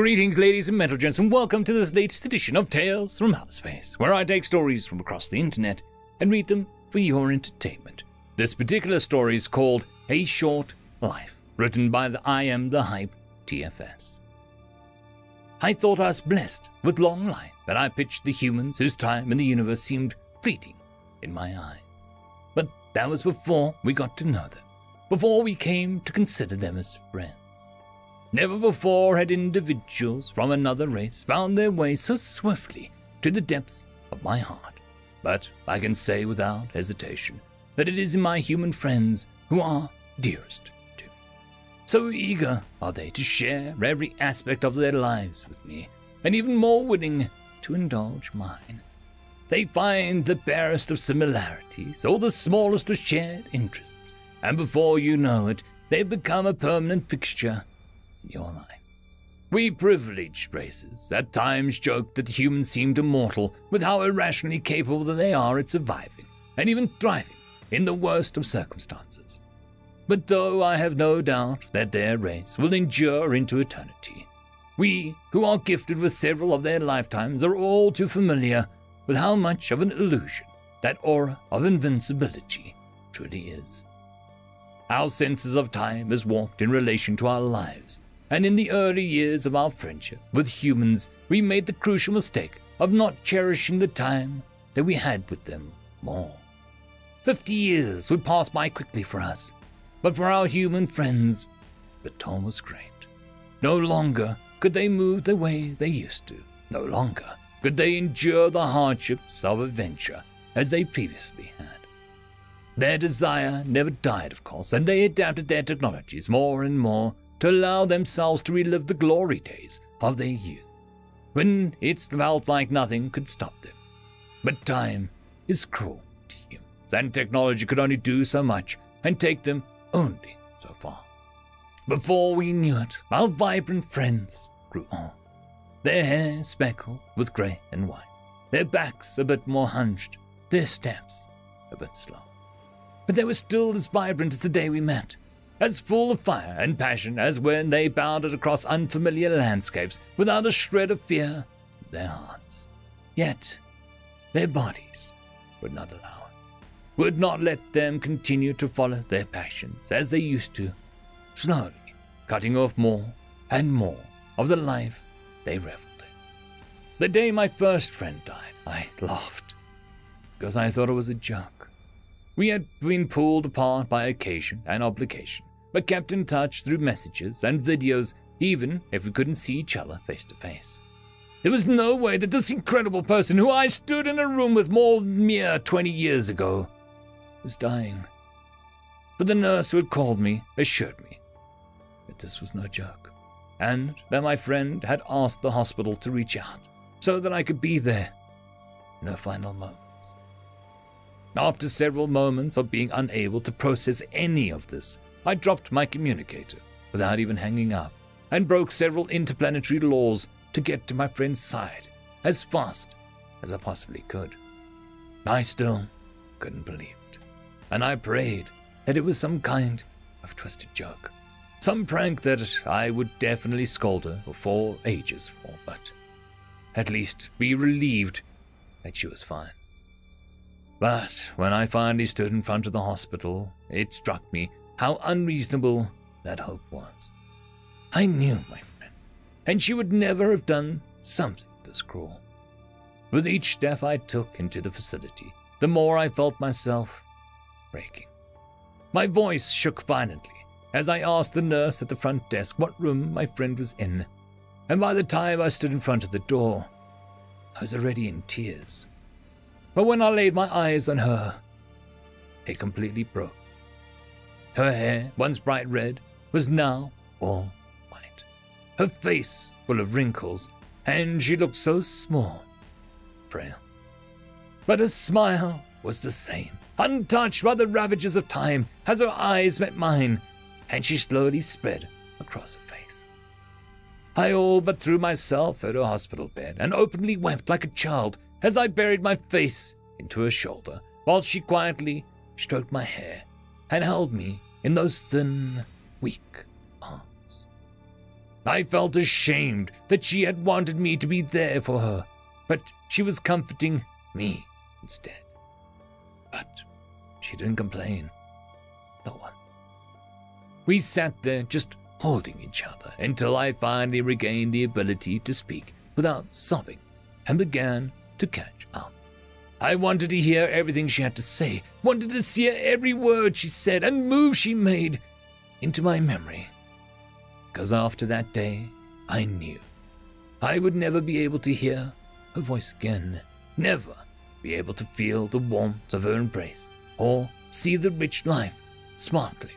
Greetings, ladies and metal gents, and welcome to this latest edition of Tales from Outer Space, where I take stories from across the internet and read them for your entertainment. This particular story is called A Short Life, written by the I Am the Hype TFS. I thought I was blessed with long life, and I pictured the humans whose time in the universe seemed fleeting in my eyes. But that was before we got to know them, before we came to consider them as friends. Never before had individuals from another race found their way so swiftly to the depths of my heart. But I can say without hesitation that it is my human friends who are dearest to me. So eager are they to share every aspect of their lives with me, and even more willing to indulge mine. They find the barest of similarities or the smallest of shared interests, and before you know it, they become a permanent fixture in your life. We privileged races at times joke that humans seemed immortal with how irrationally capable they are at surviving and even thriving in the worst of circumstances. But though I have no doubt that their race will endure into eternity, we who are gifted with several of their lifetimes are all too familiar with how much of an illusion that aura of invincibility truly is. Our senses of time is warped in relation to our lives, and in the early years of our friendship with humans, we made the crucial mistake of not cherishing the time that we had with them more. 50 years would pass by quickly for us, but for our human friends, the toll was great. No longer could they move the way they used to. No longer could they endure the hardships of adventure as they previously had. Their desire never died, of course, and they adapted their technologies more and more to allow themselves to relive the glory days of their youth, when it felt like nothing could stop them. But time is cruel to humans, and technology could only do so much and take them only so far. Before we knew it, our vibrant friends grew old, their hair speckled with grey and white, their backs a bit more hunched, their steps a bit slow. But they were still as vibrant as the day we met, as full of fire and passion as when they bounded across unfamiliar landscapes without a shred of fear in their hearts. Yet, their bodies would not allow it, would not let them continue to follow their passions as they used to, slowly cutting off more and more of the life they reveled in. The day my first friend died, I laughed, because I thought it was a joke. We had been pulled apart by occasion and obligation, but kept in touch through messages and videos, even if we couldn't see each other face to face. There was no way that this incredible person who I stood in a room with mere 20 years ago was dying. But the nurse who had called me assured me that this was no joke, and that my friend had asked the hospital to reach out so that I could be there in her final moments. After several moments of being unable to process any of this, I dropped my communicator without even hanging up and broke several interplanetary laws to get to my friend's side as fast as I possibly could. I still couldn't believe it, and I prayed that it was some kind of twisted joke, some prank that I would definitely scold her for ages for, but at least be relieved that she was fine. But when I finally stood in front of the hospital, it struck me how unreasonable that hope was. I knew my friend, and she would never have done something this cruel. With each step I took into the facility, the more I felt myself breaking. My voice shook violently as I asked the nurse at the front desk what room my friend was in, and by the time I stood in front of the door, I was already in tears. But when I laid my eyes on her, it completely broke. Her hair, once bright red, was now all white. Her face full of wrinkles, and she looked so small, frail. But her smile was the same, untouched by the ravages of time, as her eyes met mine, and she slowly spread across her face. I all but threw myself at her hospital bed and openly wept like a child as I buried my face into her shoulder, while she quietly stroked my hair and held me in those thin, weak arms. I felt ashamed that she had wanted me to be there for her, but she was comforting me instead. But she didn't complain. No one. We sat there just holding each other until I finally regained the ability to speak without sobbing and began to catch up. I wanted to hear everything she had to say, wanted to see every word she said and move she made into my memory. Because after that day, I knew I would never be able to hear her voice again, never be able to feel the warmth of her embrace or see the rich life sparkling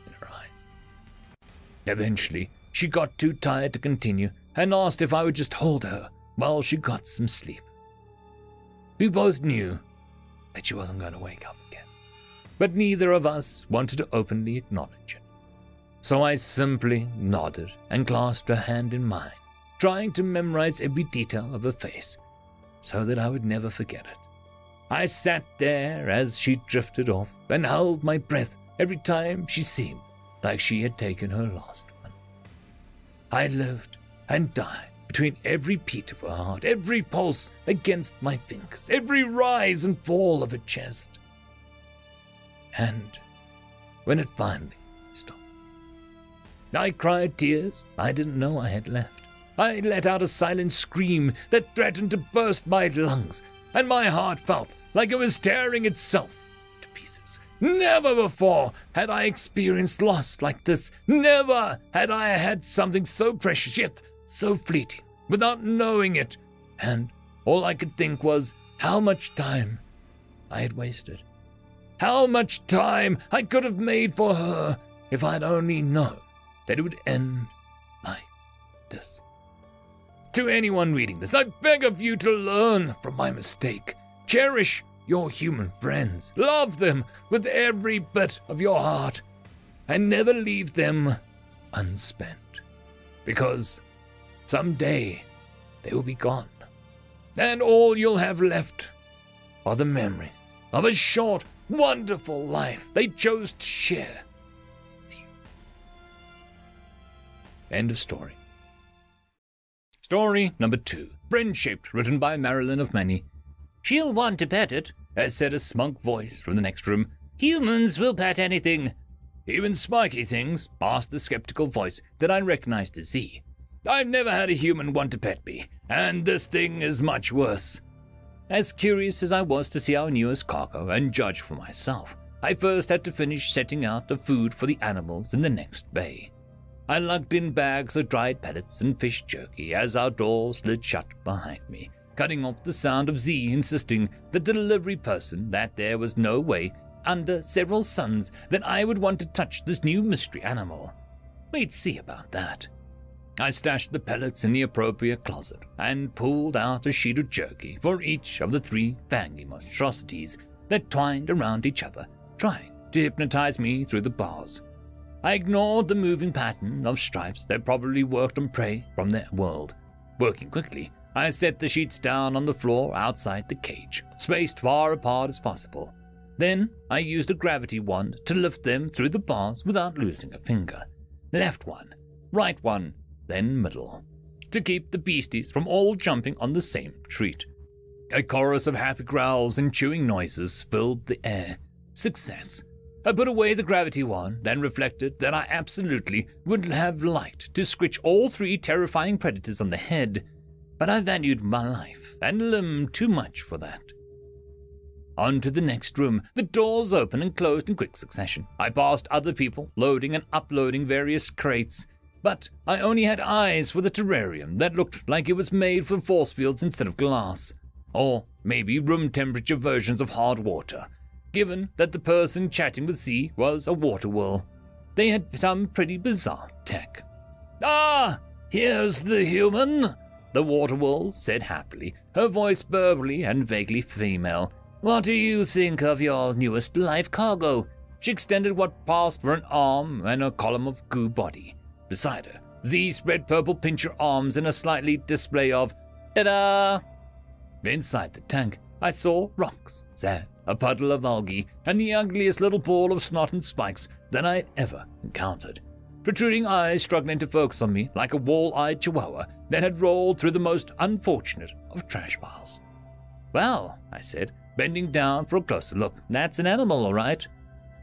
in her eyes. Eventually, she got too tired to continue and asked if I would just hold her while she got some sleep. We both knew that she wasn't going to wake up again, but neither of us wanted to openly acknowledge it. So I simply nodded and clasped her hand in mine, trying to memorize every detail of her face so that I would never forget it. I sat there as she drifted off and held my breath every time she seemed like she had taken her last one. I lived and died between every beat of her heart, every pulse against my fingers, every rise and fall of her chest. And when it finally stopped, I cried tears I didn't know I had left. I let out a silent scream that threatened to burst my lungs, and my heart felt like it was tearing itself to pieces. Never before had I experienced loss like this. Never had I had something so precious yet so fleeting without knowing it. And all I could think was how much time I had wasted. How much time I could have made for her if I'd only known that it would end like this. To anyone reading this, I beg of you to learn from my mistake. Cherish your human friends. Love them with every bit of your heart. And never leave them unspent. Because someday they will be gone. And all you'll have left are the memory of a short, wonderful life they chose to share with you. End of story. Story number 2. Friend-Shaped, written by Marilyn of Many. She'll want to pet it, as said a smug voice from the next room. Humans will pet anything. Even spiky things, asked the skeptical voice that I recognized as Z. I've never had a human want to pet me, and this thing is much worse. As curious as I was to see our newest cargo and judge for myself, I first had to finish setting out the food for the animals in the next bay. I lugged in bags of dried pellets and fish jerky as our door slid shut behind me, cutting off the sound of Z insisting that the delivery person that there was no way under several suns that I would want to touch this new mystery animal. We'd see about that. I stashed the pellets in the appropriate closet and pulled out a sheet of jerky for each of the 3 fangy monstrosities that twined around each other, trying to hypnotize me through the bars. I ignored the moving pattern of stripes that probably worked on prey from their world. Working quickly, I set the sheets down on the floor outside the cage, spaced far apart as possible. Then I used a gravity wand to lift them through the bars without losing a finger. Left one, right one, then middle, to keep the beasties from all jumping on the same treat. A chorus of happy growls and chewing noises filled the air. Success. I put away the gravity wand and reflected that I absolutely would have liked to scritch all 3 terrifying predators on the head, but I valued my life and limb too much for that. On to the next room. The doors opened and closed in quick succession. I passed other people loading and uploading various crates, but I only had eyes for the terrarium that looked like it was made for force fields instead of glass, or maybe room temperature versions of hard water, given that the person chatting with Z was a water whirl. They had some pretty bizarre tech. Ah, here's the human, the water whirl said happily, her voice burbly and vaguely female. What do you think of your newest life cargo? She extended what passed for an arm and a column of goo body. Beside her, Z spread purple pincher arms in a slightly display of ta-da! Inside the tank, I saw rocks, sand, a puddle of algae, and the ugliest little ball of snot and spikes that I had ever encountered. protruding eyes struggling to focus on me like a wall-eyed chihuahua that had rolled through the most unfortunate of trash piles. "Well," I said, bending down for a closer look, "that's an animal, all right."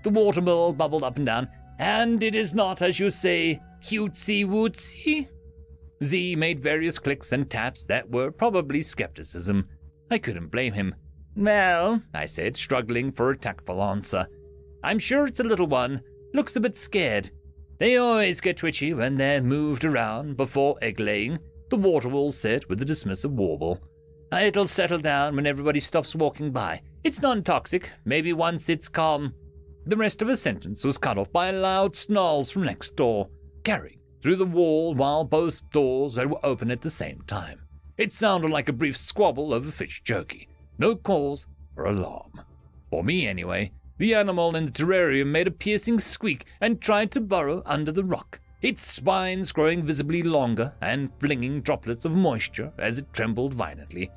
The watermill bubbled up and down. "And it is not, as you say, cutesy-wootsy?" Z made various clicks and taps that were probably skepticism. I couldn't blame him. "Well," I said, struggling for a tactful answer, "I'm sure it's a little one. Looks a bit scared. They always get twitchy when they're moved around before egg-laying," the waterwool said with a dismissive warble. "It'll settle down when everybody stops walking by. It's non-toxic, maybe once it's calm." The rest of her sentence was cut off by loud snarls from next door, carrying through the wall while both doors were open at the same time. It sounded like a brief squabble over fish jerky. No cause for alarm. For me, anyway. The animal in the terrarium made a piercing squeak and tried to burrow under the rock, its spines growing visibly longer and flinging droplets of moisture as it trembled violently.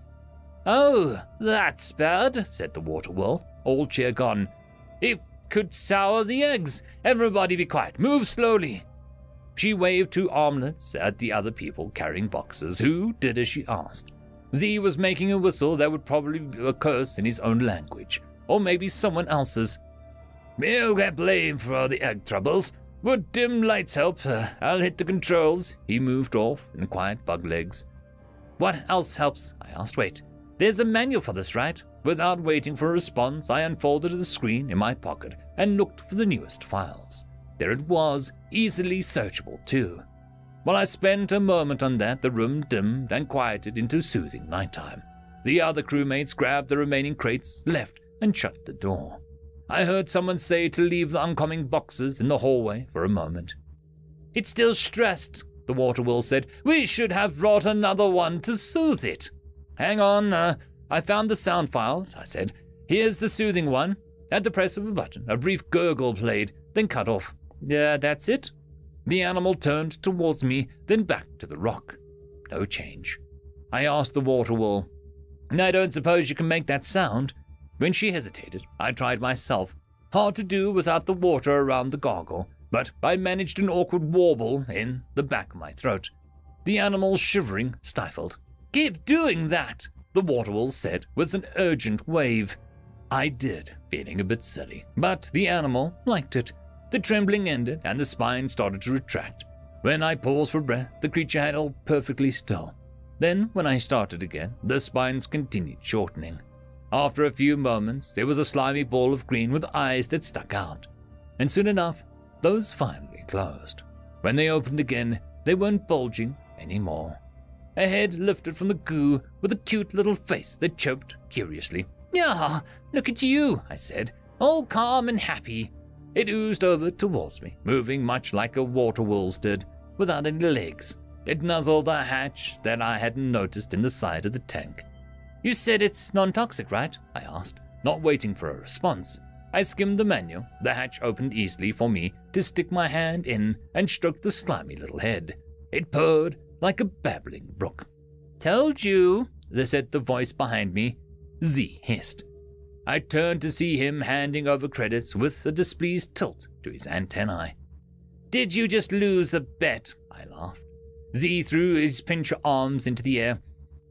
"Oh, that's bad," said the waterworld, all cheer gone. "It could sour the eggs. Everybody be quiet. Move slowly." She waved two armlets at the other people carrying boxes, who did as she asked. Z was making a whistle that would probably be a curse in his own language, or maybe someone else's. "We'll get blamed for all the egg troubles. Would dim lights help? I'll hit the controls." He moved off in quiet bug legs. "What else helps?" I asked. "Wait, there's a manual for this, right?" Without waiting for a response, I unfolded the screen in my pocket and looked for the newest files. There it was, easily searchable too. While I spent a moment on that, the room dimmed and quieted into soothing nighttime. The other crewmates grabbed the remaining crates, left, and shut the door. I heard someone say to leave the oncoming boxes in the hallway for a moment. "It's still stressed," the waterwool said. "We should have brought another one to soothe it." "Hang on, I found the sound files," I said. "Here's the soothing one." At the press of a button, a brief gurgle played, then cut off. "Yeah, that's it." The animal turned towards me, then back to the rock. No change. I asked the waterwool, "I don't suppose you can make that sound?" When she hesitated, I tried myself. Hard to do without the water around the gargle, but I managed an awkward warble in the back of my throat. The animal, shivering, stifled. "Keep doing that," the waterwool said with an urgent wave. I did, feeling a bit silly, but the animal liked it. The trembling ended and the spine started to retract. When I paused for breath, the creature held perfectly still. Then, when I started again, the spines continued shortening. After a few moments, there was a slimy ball of green with eyes that stuck out. And soon enough, those finally closed. When they opened again, they weren't bulging anymore. A head lifted from the goo with a cute little face that choked curiously. "Yeah, look at you," I said, "all calm and happy." It oozed over towards me, moving much like a waterwool's did, without any legs. It nuzzled a hatch that I hadn't noticed in the side of the tank. "You said it's non-toxic, right?" I asked, not waiting for a response. I skimmed the manual. The hatch opened easily for me to stick my hand in and stroke the slimy little head. It purred like a babbling brook. "Told you," said the voice behind me. Z hissed. I turned to see him handing over credits with a displeased tilt to his antennae. "Did you just lose a bet?" I laughed. Z threw his pincher arms into the air.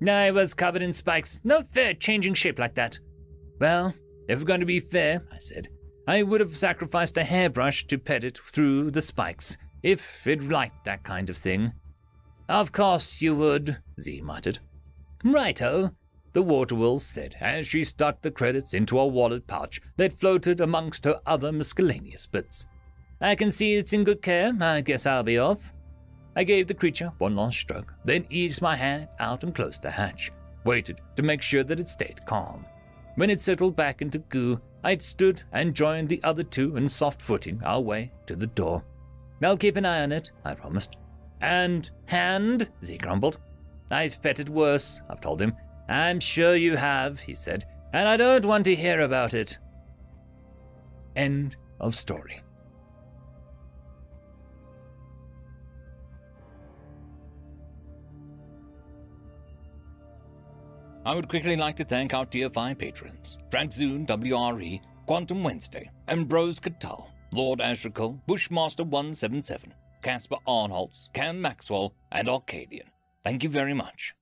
"I was covered in spikes. No fair changing shape like that." "Well, if we're going to be fair," I said, "I would have sacrificed a hairbrush to pet it through the spikes, if it liked that kind of thing." "Of course you would," Z muttered. "Righto," the waterwool said as she stuck the credits into a wallet pouch that floated amongst her other miscellaneous bits. "I can see it's in good care. I guess I'll be off." I gave the creature one last stroke, then eased my hand out and closed the hatch, waited to make sure that it stayed calm. When it settled back into goo, I stood and joined the other two in soft footing our way to the door. "I'll keep an eye on it," I promised. "And hand?" Z grumbled. "I've petted worse," I've told him. "I'm sure you have," he said, "and I don't want to hear about it." End of story. I would quickly like to thank our Tier 5 patrons, Trackzoon WRE, Quantum Wednesday, Ambrose Cattell, Lord Ashrakal, Bushmaster 177, Casper Arnholtz, Cam Maxwell, and Arcadian. Thank you very much.